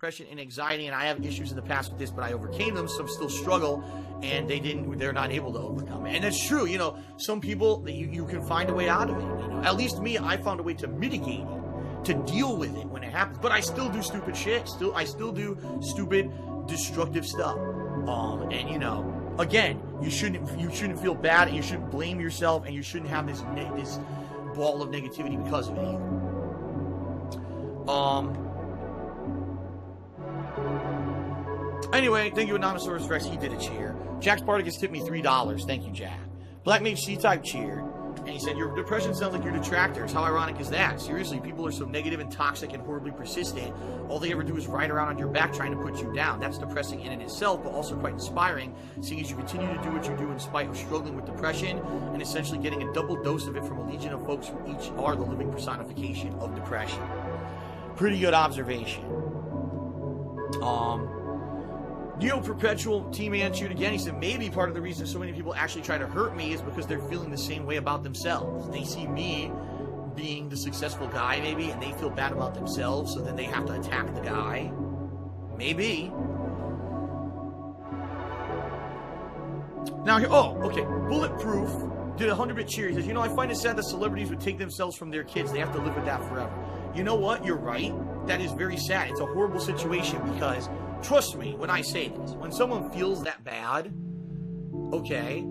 depression and anxiety, and I have issues in the past with this, but I overcame them. Some still struggle, and they're not able to overcome it. And that's true. You know, some people, you can find a way out of it. You know, at least me, I found a way to mitigate it, to deal with it when it happens. But I still do stupid shit. I still do stupid, destructive stuff. And you know, again, you shouldn't feel bad, and you shouldn't blame yourself, and you shouldn't have this ball of negativity because of it either. Anyway, thank you, Anonymosaurus Rex. He did a cheer. Jack Spartacus tipped me $3. Thank you, Jack. Black Mage C-Type cheered. And he said, your depression sounds like your detractors. How ironic is that? Seriously, people are so negative and toxic and horribly persistent. All they ever do is ride around on your back trying to put you down. That's depressing in and itself, but also quite inspiring, seeing as you continue to do what you do in spite of struggling with depression and essentially getting a double dose of it from a legion of folks who each are the living personification of depression. Pretty good observation. Neo Perpetual T-Man chewed again. He said, maybe part of the reason so many people actually try to hurt me is because they're feeling the same way about themselves. They see me being the successful guy, maybe, and they feel bad about themselves, so then they have to attack the guy. Maybe. Now, okay. Bulletproof did a 100-bit cheer. He says, you know, I find it sad that celebrities would take themselves from their kids. They have to live with that forever. You know what? You're right. That is very sad. It's a horrible situation because, trust me when I say this, when someone feels that bad, okay,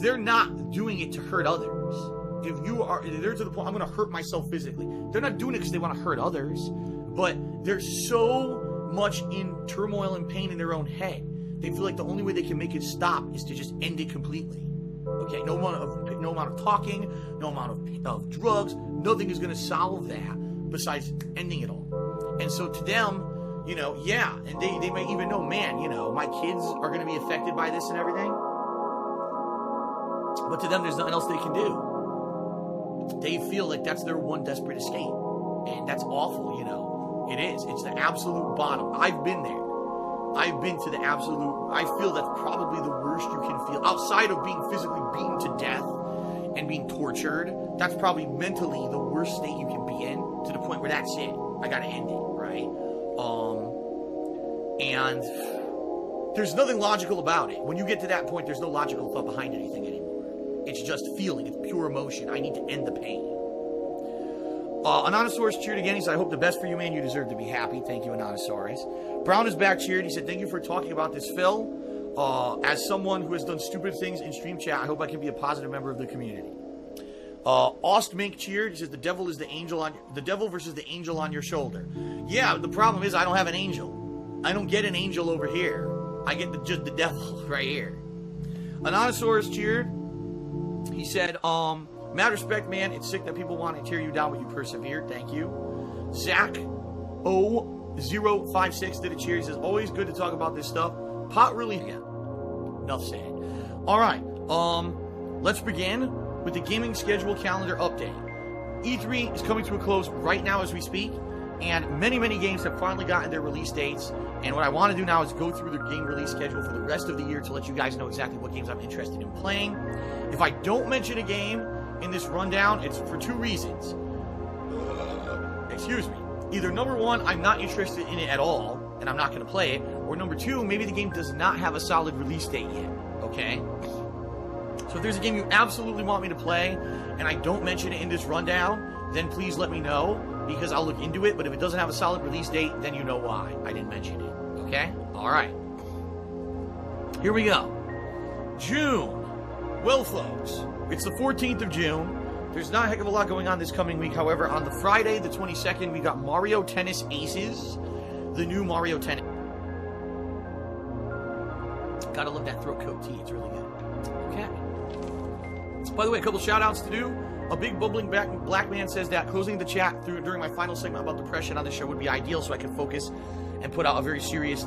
they're not doing it to hurt others. They're to the point, I'm going to hurt myself physically. They're not doing it because they want to hurt others, but they're so much in turmoil and pain in their own head. They feel like the only way they can make it stop is to just end it completely. Okay, no amount of talking, no amount of drugs, nothing is going to solve that besides ending it all. And so to them, you know, yeah, and they may even know, man, you know, my kids are going to be affected by this and everything. But to them, there's nothing else they can do. They feel like that's their one desperate escape. And that's awful, you know. It is. It's the absolute bottom. I've been there. I've been to the absolute, I feel that's probably the worst you can feel. Outside of being physically beaten to death and being tortured, that's probably mentally the worst state you can be in, to the point where that's it. I gotta end it, right? And there's nothing logical about it. When you get to that point, there's no logical thought behind anything anymore. It's just feeling. It's pure emotion. I need to end the pain. Anonymosaurus cheered again. He said, I hope the best for you, man. You deserve to be happy. Thank you, Anonymosaurus. Brown is back cheered. He said, thank you for talking about this, Phil. As someone who has done stupid things in stream chat, I hope I can be a positive member of the community. Ostmink cheered. He says, the devil versus the angel on your shoulder. Yeah, the problem is I don't have an angel. I don't get an angel over here. I get just the devil right here. Anonymosaurus cheered. He said, mad respect, man. It's sick that people want to tear you down, but you persevere. Thank you. Zach O056 did a cheer. He says, always good to talk about this stuff. Pot really, yeah. Enough said. All right. Let's begin with the gaming schedule calendar update. E3 is coming to a close right now as we speak, and many games have finally gotten their release dates. And what I want to do now is go through the game release schedule for the rest of the year to let you guys know exactly what games I'm interested in playing. If I don't mention a game in this rundown, it's for two reasons. Excuse me. Either number one, I'm not interested in it at all, and I'm not going to play it, or number two, maybe the game does not have a solid release date yet, okay? So if there's a game you absolutely want me to play, and I don't mention it in this rundown, then please let me know, because I'll look into it, but if it doesn't have a solid release date, then you know why I didn't mention it, okay? Alright. Here we go. June. Well, folks, it's the 14th of June. There's not a heck of a lot going on this coming week. However, on the Friday, the 22nd, we got Mario Tennis Aces, the new Mario Tennis. Gotta love that throat coat tea. It's really good. Okay. By the way, a couple shout outs to do. A big bubbling black man says that closing the chat during my final segment about depression on the show would be ideal so I can focus and put out a very serious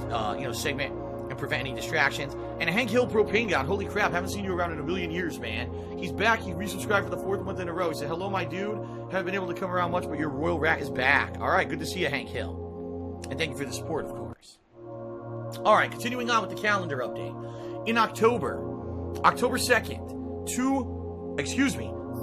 segment and prevent any distractions. And Hank Hill Propane God, holy crap, haven't seen you around in a million years, man. He's back. He resubscribed for the 4th month in a row. He said, hello, my dude. Haven't been able to come around much, but your royal rat is back. All right, good to see you, Hank Hill. And thank you for the support, of course. All right, continuing on with the calendar update. In October 2nd,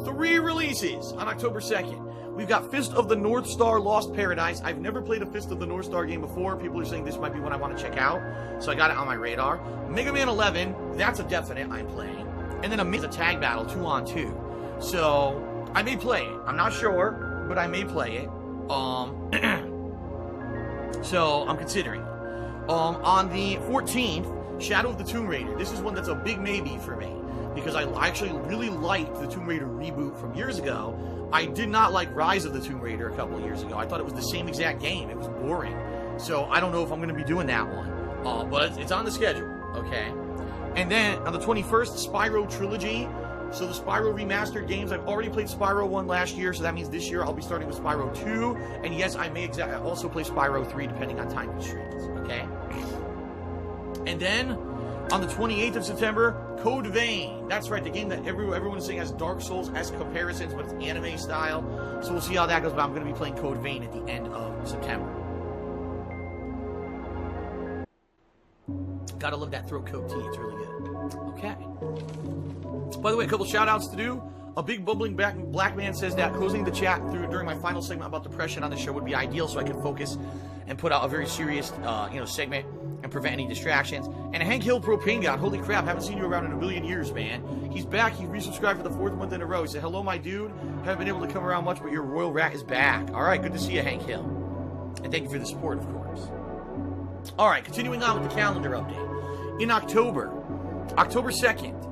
3 releases on October 2nd. We've got Fist of the North Star Lost Paradise. I've never played a Fist of the North Star game before. People are saying this might be one I want to check out, so I got it on my radar. Mega Man 11, that's a definite I'm playing. And then a tag battle, 2-on-2. So, I may play it. I'm not sure, but I may play it. So, I'm considering it. On the 14th, Shadow of the Tomb Raider. This is one that's a big maybe for me, because I actually really liked the Tomb Raider reboot from years ago. I did not like Rise of the Tomb Raider a couple of years ago. I thought it was the same exact game. It was boring. So I don't know if I'm going to be doing that one. But it's on the schedule, okay? And then on the 21st, Spyro Trilogy. So the Spyro remastered games, I've already played Spyro 1 last year, so that means this year I'll be starting with Spyro 2. And yes, I may also play Spyro 3 depending on time constraints, okay? And then on the 28th of September, Code Vein. That's right, the game that everyone is saying has Dark Souls-esque comparisons, but it's anime style. So we'll see how that goes, but I'm going to be playing Code Vein at the end of September. Gotta love that throat coat tea, it's really good. Okay. By the way, a couple shout-outs to do. A big bubbling black man says that closing the chat during my final segment about depression on the show would be ideal, so I can focus and put out a very serious, segment and prevent any distractions. And Hank Hill Propane God, holy crap, haven't seen you around in a billion years, man. He's back. He resubscribed for the 4th month in a row. He said, hello, my dude. Haven't been able to come around much, but your royal rat is back. All right, good to see you, Hank Hill. And thank you for the support, of course. All right, continuing on with the calendar update. In October 2nd,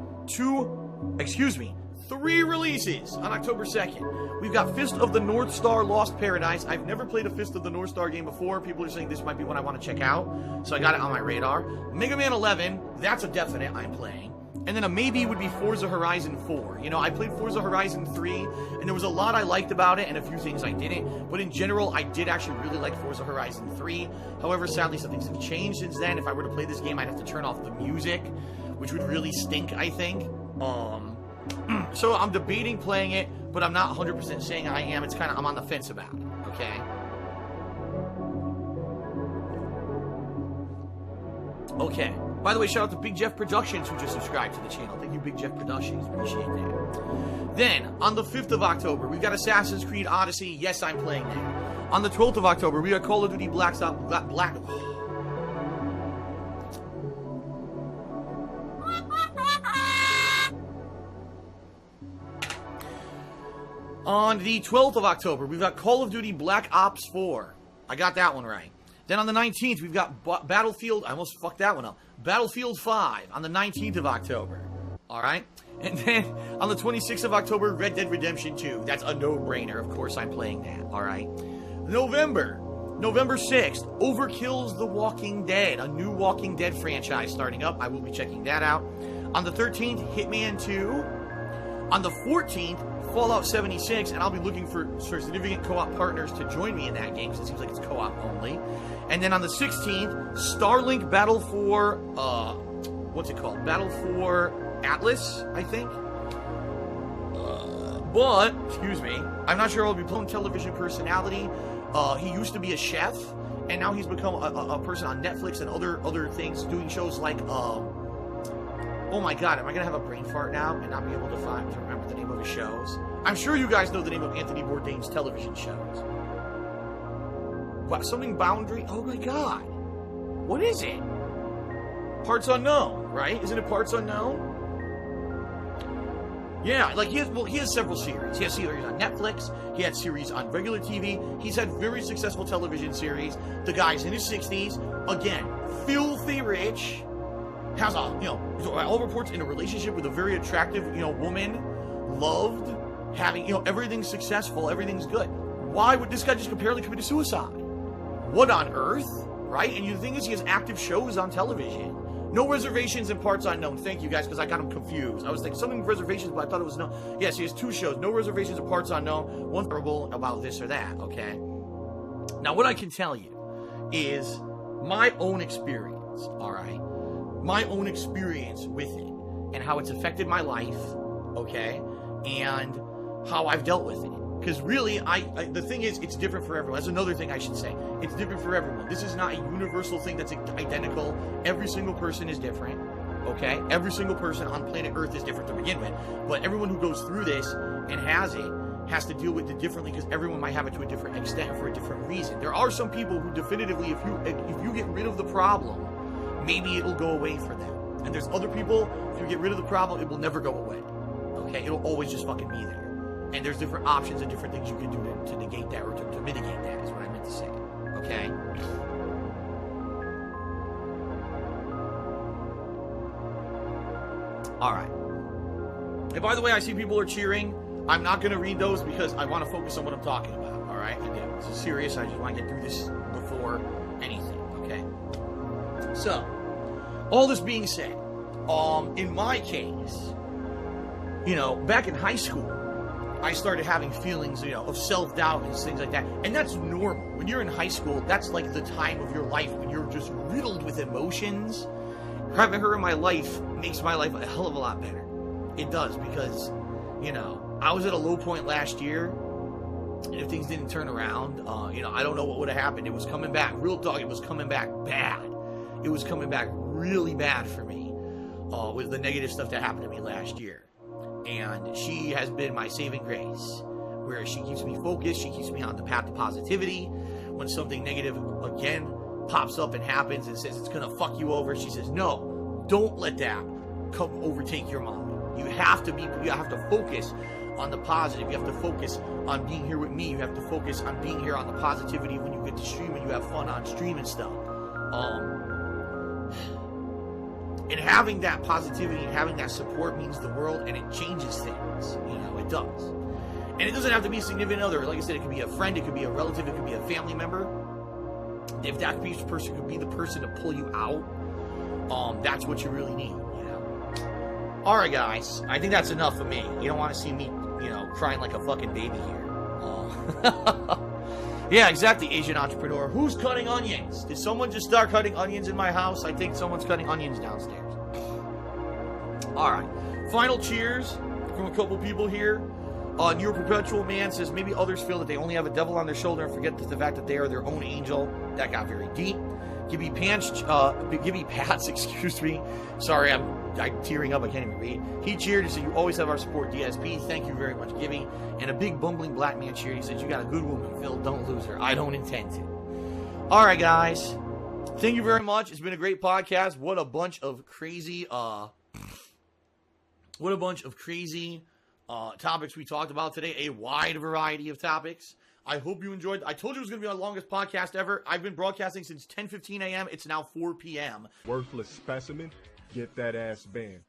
3 releases on October 2nd. We've got Fist of the North Star Lost Paradise. I've never played a Fist of the North Star game before. People are saying this might be one I want to check out, so I got it on my radar. Mega Man 11, that's a definite I'm playing. And then a maybe would be Forza Horizon 4. You know, I played Forza Horizon 3, and there was a lot I liked about it, and a few things I didn't. But in general, I did actually really like Forza Horizon 3. However, sadly, some things have changed since then. If I were to play this game, I'd have to turn off the music, which would really stink, I think. So I'm debating playing it, but I'm not 100% saying I am. It's kind of, I'm on the fence about it, okay? Okay. By the way, shout out to Big Jeff Productions who just subscribed to the channel. Thank you, Big Jeff Productions. Appreciate that. Then, on the 5th of October, we've got Assassin's Creed Odyssey. Yes, I'm playing that. On the 12th of October, we got Call of Duty Black Ops. On the 12th of October, we've got Call of Duty Black Ops 4. I got that one right. Then on the 19th, we've got Battlefield... I almost fucked that one up. Battlefield 5 on the 19th of October. Alright? And then on the 26th of October, Red Dead Redemption 2. That's a no-brainer. Of course I'm playing that. Alright? November 6th, Overkill's The Walking Dead. A new Walking Dead franchise starting up. I will be checking that out. On the 13th, Hitman 2. On the 14th, Fallout 76, and I'll be looking for significant co-op partners to join me in that game, because it seems like it's co-op only. And then on the 16th, Starlink Battle for, what's it called? Battle for Atlas, I think? But, excuse me, I'm not sure I'll be playing television personality. He used to be a chef, and now he's become a person on Netflix and other things, doing shows like, oh my god, am I going to have a brain fart now and not be able to remember the name of his shows? I'm sure you guys know the name of Anthony Bourdain's television shows. What, something Boundary? Oh my god. What is it? Parts Unknown, right? Isn't it Parts Unknown? Yeah, like he has several series. He has series on Netflix. He had series on regular TV. He's had very successful television series. The guy's in his 60s. Again, filthy rich. Has a, all reports in a relationship with a very attractive, woman, loved, having, everything's successful, everything's good. Why would this guy just apparently commit suicide? What on earth, right? And the thing is, he has active shows on television. No Reservations and Parts Unknown. Thank you guys, because I got him confused. I was thinking something reservations, but I thought it was no. Yes, he has 2 shows. No Reservations and Parts Unknown. One terrible about this or that, okay? Now, what I can tell you is my own experience, all right? My own experience with it and how it's affected my life, okay, and how I've dealt with it. Because really, the thing is, it's different for everyone. That's another thing I should say. It's different for everyone. This is not a universal thing that's identical. Every single person is different, okay? Every single person on planet Earth is different to begin with. But everyone who goes through this and has it has to deal with it differently because everyone might have it to a different extent for a different reason. There are some people who definitively, if you get rid of the problem, maybe it'll go away for them. And there's other people, if you get rid of the problem, it will never go away. Okay? It'll always just fucking be there. And there's different options and different things you can do to negate that or to mitigate that, is what I meant to say. Okay? Alright. And by the way, I see people are cheering. I'm not going to read those because I want to focus on what I'm talking about. Alright? Again, this is serious. I just want to get through this before anything. Okay? So, all this being said, in my case, you know, back in high school, I started having feelings, you know, of self-doubt and things like that. And that's normal. When you're in high school, that's like the time of your life when you're just riddled with emotions. Having her in my life makes my life a hell of a lot better. It does, because, you know, I was at a low point last year, and if things didn't turn around, you know, I don't know what would have happened. It was coming back, real talk, it was coming back bad. It was coming back really bad for me, with the negative stuff that happened to me last year. And she has been my saving grace, where she keeps me focused, she keeps me on the path to positivity. When something negative, again, pops up and happens and says it's gonna fuck you over, she says, no, don't let that come overtake your mind. You have to focus on the positive. You have to focus on being here with me. You have to focus on being here on the positivity when you get to stream and you have fun on stream and stuff. And having that positivity and having that support means the world, and it changes things. You know, it does. And it doesn't have to be a significant other. Like I said, it could be a friend, it could be a relative, it could be a family member. If that person could be the person to pull you out, that's what you really need, you know. Alright, guys. I think that's enough for me. You don't want to see me, you know, crying like a fucking baby here. Yeah, exactly, Asian entrepreneur. Who's cutting onions? Did someone just start cutting onions in my house? I think someone's cutting onions downstairs. Alright. Final cheers from a couple people here. Your Perpetual Man says, maybe others feel that they only have a devil on their shoulder and forget the fact that they are their own angel. That got very deep. Gibby Pats, excuse me. Sorry, I'm tearing up. I can't even read. He cheered. He said, you always have our support, DSP. Thank you very much, Gibby. And a big bumbling black man cheered. He said, you got a good woman, Phil. Don't lose her. I don't intend to. All right, guys. Thank you very much. It's been a great podcast. What a bunch of crazy, topics we talked about today. A wide variety of topics. I hope you enjoyed. I told you it was going to be our longest podcast ever. I've been broadcasting since 10:15 a.m. It's now 4 p.m. Worthless specimen. Get that ass banned.